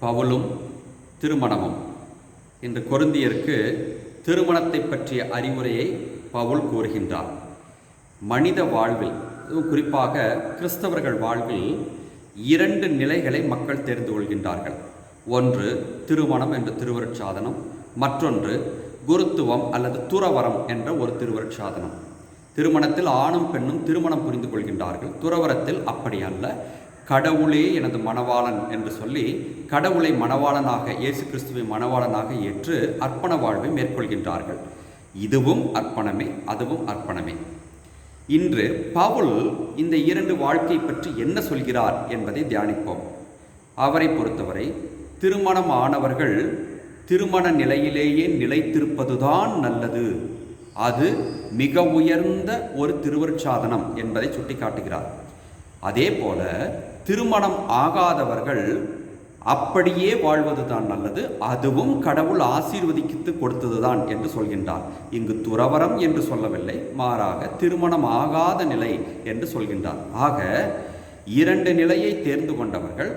பவுலும் திருமணமும். இன்று கொரிந்தியருக்கு திருமணத்தை பற்றிய அறிவுரையை பவுல் கூறுகின்றார். மனித வாழ்வில், குறிப்பாக கிறிஸ்தவர்கள் வாழ்வில் 2 நிலைகளை மக்கள் தெரிந்து கொள்கின்றார்கள். ஒன்று திருமணம் என்ற திருவருட்சாதனம், மற்றொன்று குருத்துவம் அல்லது துறவரம் என்ற ஒரு திருவருட்சாதனம். திருமணத்தில் ஆணும் பெண்ணும் திருமணம் புரிந்து கொள்கின்றார்கள். துறவரத்தில் அப்படி அல்ல. கடவுளே எனது மணவாளன் என்று சொல்லி கடவுளை மணவாளனாக, இயேசு கிறிஸ்துவை மணவாளனாக ஏற்று அர்ப்பண வாழ்வை மேற்கொள்கின்றார்கள். இதுவும் அர்ப்பணமே, அதுவும் அர்ப்பணமே. இன்று பவுல் இந்த 2 வாழ்க்கை பற்றி என்ன சொல்கிறார் என்பதை தியானிப்போம். அவரை பொறுத்தவரை திருமணம் ஆனவர்கள் திருமண நிலையிலேயே நிலைத்திருப்பதுதான் நல்லது, அது மிக உயர்ந்த ஒரு திருவருட்சாதனம் என்பதை சுட்டிக்காட்டுகிறார். அதே போல திருமணம் ஆகாதவர்கள் அப்படியே வாழ்வதுதான் நல்லது, அதுவும் கடவுள் ஆசீர்வதித்து கொடுத்ததுதான் என்று சொல்கின்றார். இங்கு துறவரம் என்று சொல்லவில்லை, மாறாக திருமணம் ஆகாத நிலை என்று சொல்கின்றார். ஆக 2 நிலையை தேர்ந்து கொண்டவர்கள்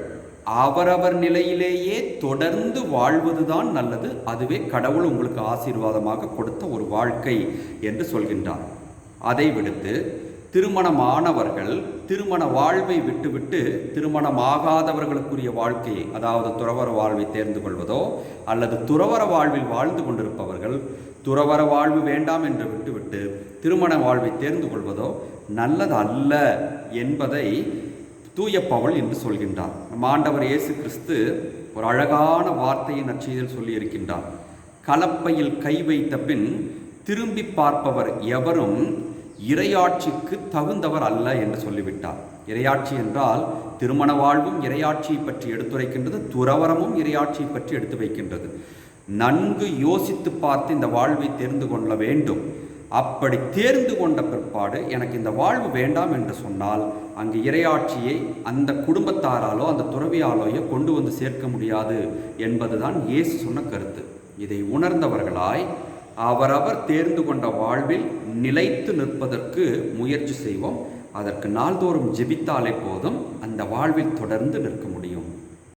அவரவர் நிலையிலேயே தொடர்ந்து வாழ்வதுதான் நல்லது, அதுவே கடவுள் உங்களுக்கு ஆசீர்வாதமாக கொடுத்த ஒரு வாழ்க்கை என்று சொல்கின்றார். அதை விடுத்து திருமணமானவர்கள் திருமண வாழ்வை விட்டுவிட்டு திருமணமாகாதவர்களுக்குரிய வாழ்க்கையை, அதாவது துறவர வாழ்வை தேர்ந்து கொள்வதோ அல்லது துறவர வாழ்வில் வாழ்ந்து கொண்டிருப்பவர்கள் துறவர வாழ்வு வேண்டாம் என்று விட்டுவிட்டு திருமண வாழ்வை தேர்ந்து கொள்வதோ நல்லது அல்ல என்பதை தூய பவுல் என்று சொல்கின்றார். நம் ஆண்டவர் இயேசு கிறிஸ்து ஒரு அழகான வார்த்தையை நற்செய்தியில் சொல்லியிருக்கின்றார். கலப்பையில் கை வைத்த பின் திரும்பி பார்ப்பவர் எவரும் இறையாட்சிக்கு தகுந்தவர் அல்ல என்று சொல்லிவிட்டார். இறையாட்சி என்றால் திருமண வாழ்வும் இறையாட்சியை பற்றி எடுத்துரைக்கின்றது, துறவரமும் இறையாட்சியை பற்றி எடுத்து வைக்கின்றது. நன்கு யோசித்து பார்த்து இந்த வாழ்வை தேர்ந்து கொள்ள வேண்டும். அப்படி தேர்ந்து கொண்ட பிற்பாடு எனக்கு இந்த வாழ்வு வேண்டாம் என்று சொன்னால் அங்கு இறையாட்சியை அந்த குடும்பத்தாராலோ அந்த துறவியாலோயோ கொண்டு வந்து சேர்க்க முடியாது என்பதுதான் இயேசு சொன்ன கருத்து. இதை உணர்ந்தவர்களாய் அவரவர் தேர்ந்து கொண்ட வாழ்வில் நிலைத்து நிற்பதற்கு முயற்சி செய்வோம். அதற்கு நாள்தோறும் ஜெபித்தாலே போதும் அந்த வாழ்வில் தொடர்ந்து நிற்க முடியும்.